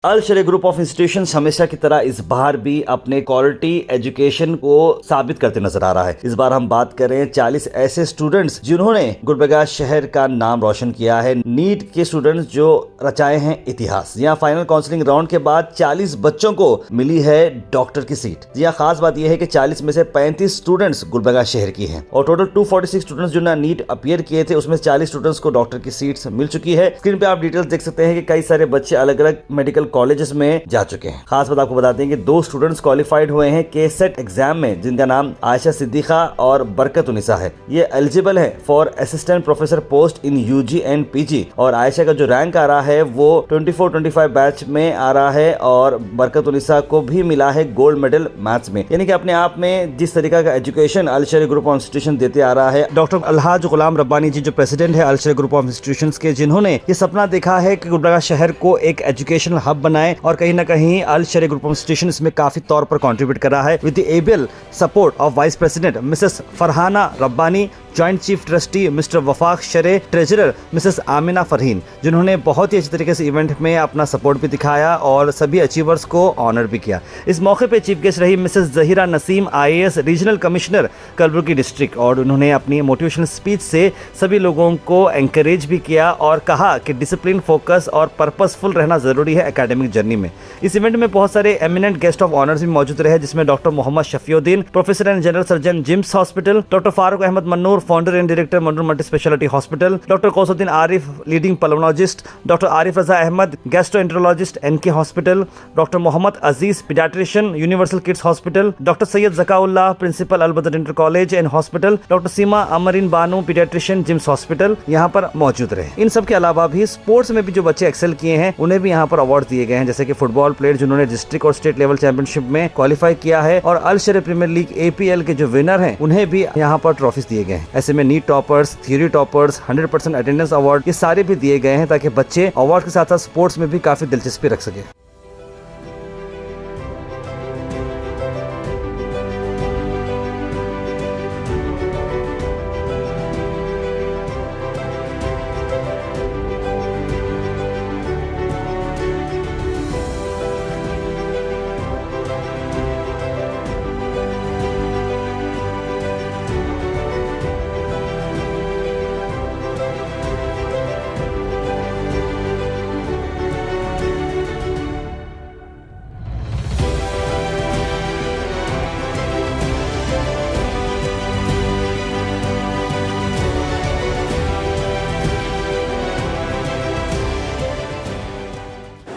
Al Shariya group of institutions हमेशा की तरह इस बार भी अपने क्वालिटी एजुकेशन को साबित करते नजर आ रहा है। इस बार हम बात करें 40 ऐसे स्टूडेंट्स जिन्होंने गुलबर्गा शहर का नाम रोशन किया है। नीट के स्टूडेंट्स जो रचाए हैं इतिहास। यहाँ फाइनल काउंसलिंग राउंड के बाद 40 बच्चों को मिली है डॉक्टर की सीट। यहाँ खास बात यह है कि 40 में से 35 स्टूडेंट्स गुलबर्गा शहर की हैं और टोटल 246 स्टूडेंट्स जो नीट अपीयर किए थे उसमें 40 स्टूडेंट्स को डॉक्टर की सीट्स मिल चुकी है। स्क्रीन पे आप डिटेल्स देख सकते हैं कि कई सारे बच्चे अलग अलग मेडिकल कॉलेजेस में जा चुके हैं। खास बात आपको बताते हैं कि 2 स्टूडेंट्स क्वालिफाइड हुए हैं केसेट एग्जाम में, जिनका नाम आयशा सिद्दीका और बरकत उनिसा है। ये एलिजिबल है for assistant professor post in UG and PG और आयशा का जो रैंक आ रहा है वो 24-25 बैच में आ रहा है और बरकत उनिसा को भी मिला है गोल्ड मेडल मैथ्स में। यानी कि अपने आप में जिस तरीका का education Al Shariya group of institution देते आ रहा है। डॉक्टर अलहाज गुलाम रब्बानी जी जो प्रेसिडेंट है अल शरीय ग्रुप ऑफ इंस्टीट्यूशंस के, जिन्होंने ये सपना देखा है कि गुलबर्गा शहर को एक एजुकेशनल हब बनाए और कहीं ना कहीं Al Shariya group of institution इसमें काफी तौर पर कंट्रीब्यूट कर रहा है with the able support of vice president Mrs Farhana Rabbani, joint chief trustee Mr Wafaq Shere, treasurer Mrs Amina Farheen, जिन्होंने बहुत ही अच्छे तरीके से इवेंट में अपना सपोर्ट भी दिखाया और सभी अचीवर्स को ऑनर भी किया। इस मौके पे चीफ गेस्ट रही Mrs Zahira Naseem, IAS regional commissioner Kalaburagi district, और उन्होंने अपनी मोटिवेशनल स्पीच से सभी लोगों को एंकरेज भी किया और कहा कि डिसिप्लिन, फोकस और पर्पसफुल रहना जरूरी है एकेडमिक जर्नी में। इस इवेंट में बहुत सारे एमिनेंट गेस्ट ऑफ ऑनर्स भी मौजूद रहे, जिसमें doctor Mohammad Shafiuddin, professor and general surgeon GIMS hospital, doctor Farooq Ahmed Mannur, founder and director Mannur multi speciality hospital, doctor Kausuddin Arif, leading pulmonologist, doctor Arif Raza Ahmed, gastroenterologist NK hospital, doctor Mohammad Aziz, paediatrician, universal kids hospital, doctor Syed Zakaullah, principal Albadar inter college and hospital, doctor Seema Amreen Banu, paediatrician, GIMS hospital यहाँ पर मौजूद रहे। इन सब के अलावा भी sports में भी जो बच्चे एक्सेल किए हैं उन्हें भी यहाँ पर अवार्ड दिए गए हैं, जैसे कि फुटबॉल प्लेयर जिन्होंने डिस्ट्रिक्ट और स्टेट लेवल चैंपियनशिप में क्वालिफाई किया है और अल शरीय प्रीमियर लीग APL के जो विनर हैं उन्हें भी यहाँ पर ट्रॉफीज दिए गए हैं। ऐसे में NEET toppers, theory toppers, 100% attendance award, ये सारे भी दिए गए हैं ताकि बच्चे अवार्ड के साथ साथ स्पोर्ट्स में भी काफी दिलचस्पी रख सके।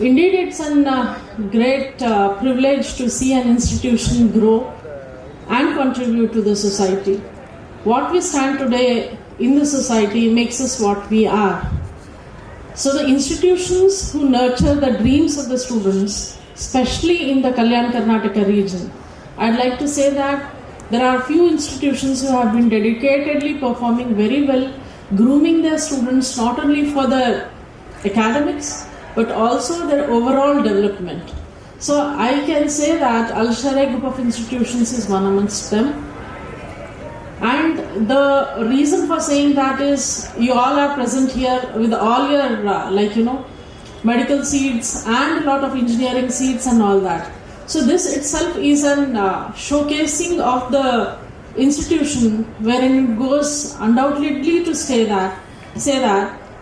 Indeed, it's a great privilege to see an institution grow and contribute to the society. What we stand today in the society makes us what we are. So the institutions who nurture the dreams of the students, especially in the Kalyan Karnataka region, I'd like to say that there are few institutions who have been dedicatedly performing very well, grooming their students not only for the academics but also their overall development. So I can say that Al Shariah Group of Institutions is one amongst them. And the reason for saying that is you all are present here with all your medical seats and a lot of engineering seats and all that. So this itself is an showcasing of the institution wherein it goes undoubtedly to say that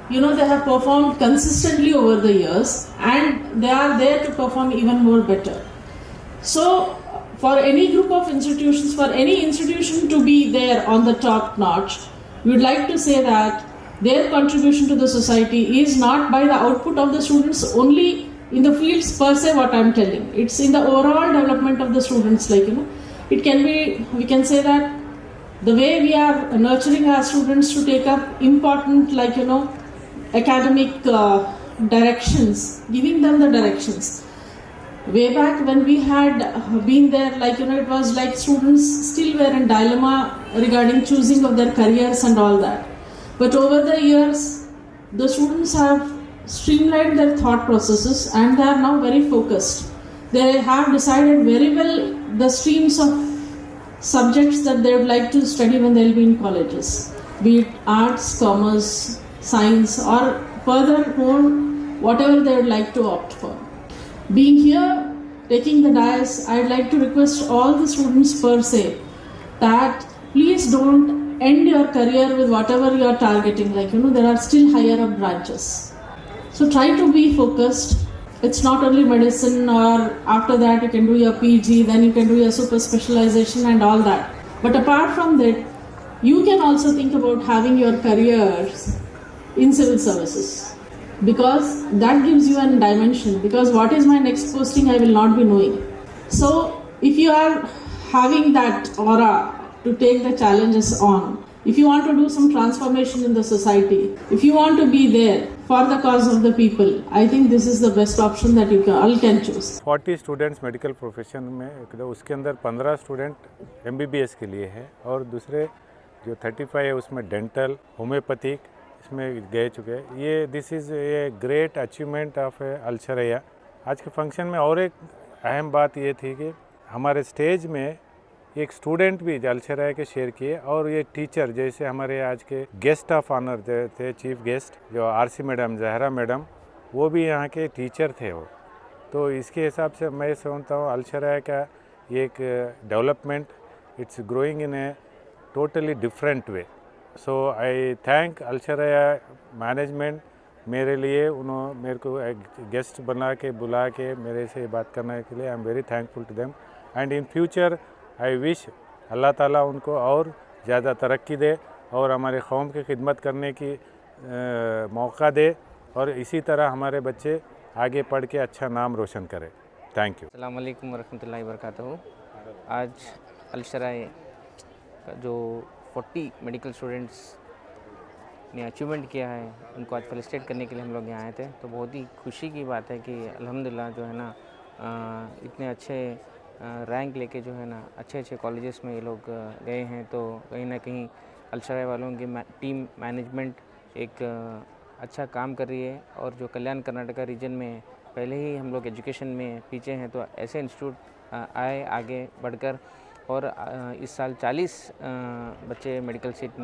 they have performed consistently over the years and they are there to perform even more better. So for any group of institutions, for any institution to be there on the top notch, we would like to say that their contribution to the society is not by the output of the students only in the fields per se what I am telling. It's in the overall development of the students, it can be, we can say that the way we are nurturing our students to take up important academic directions, giving them the directions. Way back when we had been there, like, it was like students still were in dilemma regarding choosing of their careers and all that. But over the years, the students have streamlined their thought processes and they are now very focused. They have decided very well the streams of subjects that they would like to study when they will be in colleges, be it arts, commerce, science, or furthermore, whatever they would like to opt for. Being here, taking the dais, I'd like to request all the students per se that please don't end your career with whatever you are targeting. Like, there are still higher up branches. So try to be focused. It's not only medicine, or after that you can do your PG, then you can do your super specialization and all that. But apart from that, you can also think about having your careers in civil services, because that gives you a dimension. Because what is my next posting, I will not be knowing. So if you are having that aura to take the challenges on, if you want to do some transformation in the society, if you want to be there for the cause of the people, I think this is the best option that you all can choose. 40 students medical profession में, उसके अंदर 15 student MBBS के लिए है और दूसरे जो 35 है उसमें डेंटल, होम्योपैथिक इसमें गए चुके हैं। ये this is a great achievement of Alshariya. आज के फंक्शन में और एक अहम बात ये थी कि हमारे स्टेज में एक स्टूडेंट भी अलशरैया के शेयर किए और ये टीचर, जैसे हमारे आज के गेस्ट ऑफ ऑनर थे, चीफ गेस्ट जो RC मैडम, जहरा मैडम, वो भी यहाँ के टीचर थे वो। तो इसके हिसाब से मैं समझता हूँ अलशरैया का ये एक development, it's growing in a totally different way. So I thank Alshariya management, मेरे लिए उन्होंने मेरे को एक गेस्ट बना के बुला के मेरे से बात करने के लिए I am very thankful to them. And in future I wish Allah ताला उनको और ज़्यादा तरक्की दे और हमारे कौम की खिदमत करने की मौका दे और इसी तरह हमारे बच्चे आगे पढ़ के अच्छा नाम रोशन करें। Thank you. अस्सलाम वालेकुम वरहमतुल्लाहि वबरकातुहू। आज अलशरैया का जो 40 मेडिकल स्टूडेंट्स ने अचीवमेंट किया है, उनको आज फेलिसिटेट करने के लिए हम लोग यहाँ आए थे। तो बहुत ही खुशी की बात है कि अल्हम्दुलिल्लाह जो है ना इतने अच्छे रैंक लेके जो है ना अच्छे कॉलेजेस में ये लोग गए हैं। तो कहीं ना कहीं अलशरैया वालों की टीम मैनेजमेंट एक अच्छा काम कर रही है। और जो कल्याण कर्नाटका रीजन में पहले ही हम लोग एजुकेशन में पीछे हैं, तो ऐसे इंस्टीट्यूट आए आगे बढ़कर और इस साल 40 बच्चे मेडिकल सीट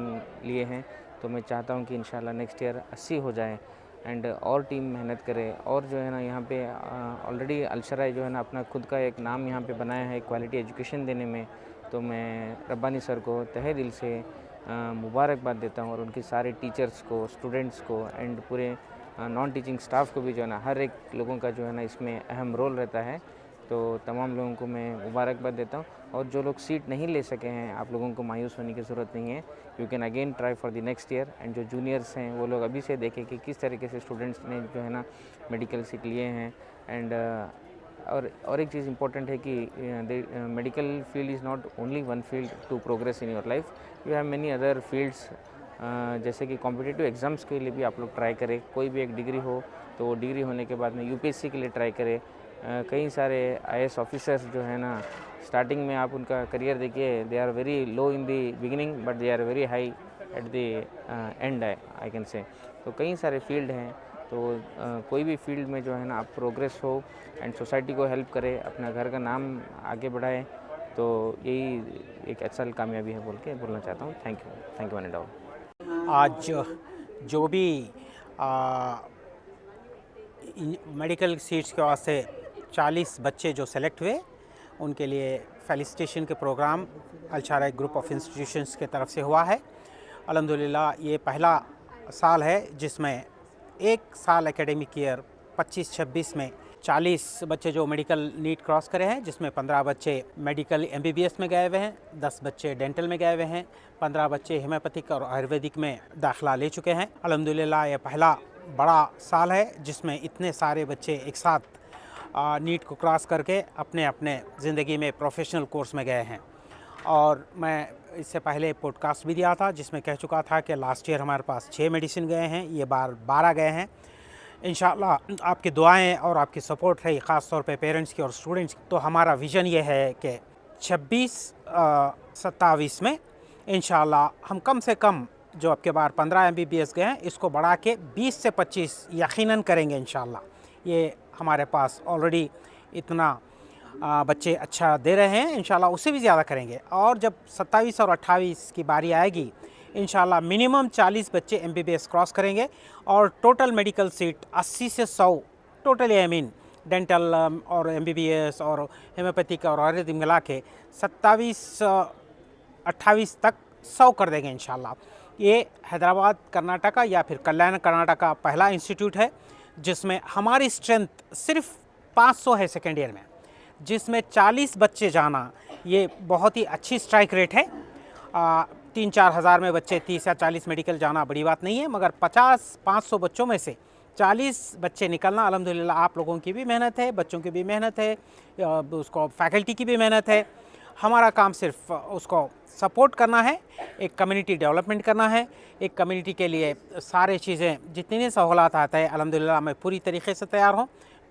लिए हैं। तो मैं चाहता हूं कि इंशाल्लाह नेक्स्ट ईयर 80 हो जाए एंड और टीम मेहनत करे। और जो है ना यहाँ पे ऑलरेडी अलशरैया जो है ना अपना खुद का एक नाम यहाँ पे बनाया है क्वालिटी एजुकेशन देने में। तो मैं रब्बानी सर को तहे दिल से मुबारकबाद देता हूँ और उनके सारे टीचर्स को, स्टूडेंट्स को एंड पूरे नॉन टीचिंग स्टाफ को भी जो है ना हर एक लोगों का जो है ना इसमें अहम रोल रहता है। तो तमाम लोगों को मैं मुबारकबाद देता हूँ। और जो लोग सीट नहीं ले सके हैं, आप लोगों को मायूस होने की ज़रूरत नहीं है। You can again try for the next year. And जो जूनियर्स हैं वो लोग अभी से देखें कि किस तरीके से स्टूडेंट्स ने जो है ना मेडिकल सीट लिए हैं। एंड और एक चीज़ इंपॉर्टेंट है कि medical field is not only one field to progress in your life, you have many other fields. जैसे कि कॉम्पिटिटिव एग्ज़ाम्स के लिए भी आप लोग ट्राई करें। कोई भी एक डिग्री हो तो वो डिग्री होने के बाद में UPSC के लिए ट्राई करें। कई सारे IAS ऑफिसर्स जो है ना स्टार्टिंग में आप उनका करियर देखिए, they are very low in the beginning but they are very high at the end, I can say. तो कई सारे फील्ड हैं। तो कोई भी फील्ड में जो है ना आप प्रोग्रेस हो एंड सोसाइटी को हेल्प करें, अपना घर का नाम आगे बढ़ाएं, तो यही एक अच्छा कामयाबी है बोल के बोलना चाहता हूँ। Thank you one and all. आज जो भी मेडिकल सीट्स के वास्ते 40 बच्चे जो सेलेक्ट हुए, उनके लिए फेलिसिटेशन के प्रोग्राम अलशरैया ग्रुप ऑफ इंस्टीट्यूशंस के तरफ से हुआ है। अल्हम्दुलिल्लाह ये पहला साल है जिसमें एक साल एकेडमिक ईयर 25-26 में 40 बच्चे जो मेडिकल नीट क्रॉस करे हैं, जिसमें 15 बच्चे मेडिकल MBBS में गए हुए हैं, 10 बच्चे डेंटल में गए हुए हैं, 15 बच्चे होम्योपैथिक और आयुर्वेदिक में दाखिला ले चुके हैं। अल्हम्दुलिल्लाह ये पहला बड़ा साल है जिसमें इतने सारे बच्चे एक साथ नीट को क्रॉस करके अपने अपने ज़िंदगी में प्रोफेशनल कोर्स में गए हैं। और मैं इससे पहले पॉडकास्ट भी दिया था जिसमें कह चुका था कि लास्ट ईयर हमारे पास 6 मेडिसिन गए हैं, ये बार 12 गए हैं। इंशाअल्लाह आपकी दुआएं और आपकी सपोर्ट रही, ख़ास तौर पे पेरेंट्स की और स्टूडेंट्स की। तो हमारा विज़न ये है कि 26-27 में इंशाअल्लाह हम कम से कम जो अब के बार 15 MBBS गए हैं इसको बढ़ा के 20 से 25 यकीनन करेंगे इंशाअल्लाह। ये हमारे पास ऑलरेडी इतना बच्चे अच्छा दे रहे हैं, इंशाअल्लाह उससे भी ज़्यादा करेंगे। और जब 27 और 28 की बारी आएगी इंशाअल्लाह मिनिमम 40 बच्चे MBBS क्रॉस करेंगे और टोटल मेडिकल सीट 80 से 100 टोटली आई मीन डेंटल और MBBS और होम्योपैथिक और आयुर्वेदिक मिला के 27-28 तक 100 कर देंगे इंशाअल्लाह। ये हैदराबाद कर्नाटका या फिर कल्याण कर्नाटका पहला इंस्टीट्यूट है जिसमें हमारी स्ट्रेंथ सिर्फ 500 है सेकेंड ईयर में, जिसमें 40 बच्चे जाना ये बहुत ही अच्छी स्ट्राइक रेट है। 3-4 हज़ार में बच्चे 30 या 40 मेडिकल जाना बड़ी बात नहीं है, मगर 50-500 बच्चों में से 40 बच्चे निकलना अल्हम्दुलिल्लाह आप लोगों की भी मेहनत है, बच्चों की भी मेहनत है, उसको फैकल्टी की भी मेहनत है। हमारा काम सिर्फ उसको सपोर्ट करना है, एक कम्युनिटी डेवलपमेंट करना है। एक कम्युनिटी के लिए सारे चीज़ें जितनी भी सहूलत आता है अल्हम्दुलिल्लाह मैं पूरी तरीके से तैयार हूँ।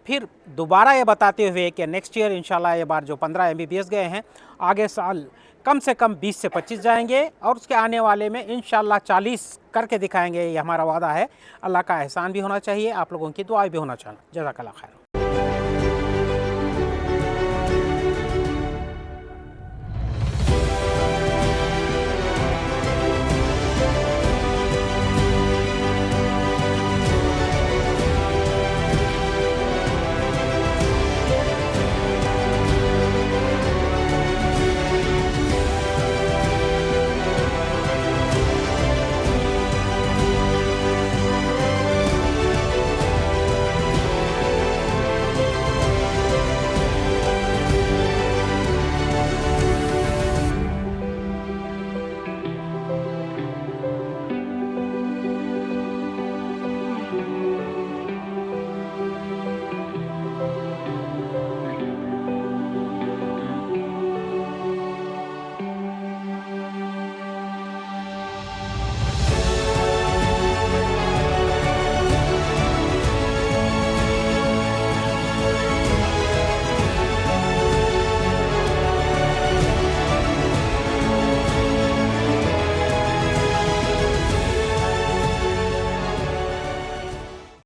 फिर दोबारा ये बताते हुए कि नेक्स्ट ईयर इंशाल्लाह ये बार जो 15 MBBS गए हैं आगे साल कम से कम 20 से 25 जाएंगे और उसके आने वाले में इंशाल्लाह 40 करके दिखाएंगे। ये हमारा वादा है। अल्लाह का एहसान भी होना चाहिए, आप लोगों की दुआ भी होना चाहिए। जज़ाकल्लाह खैर।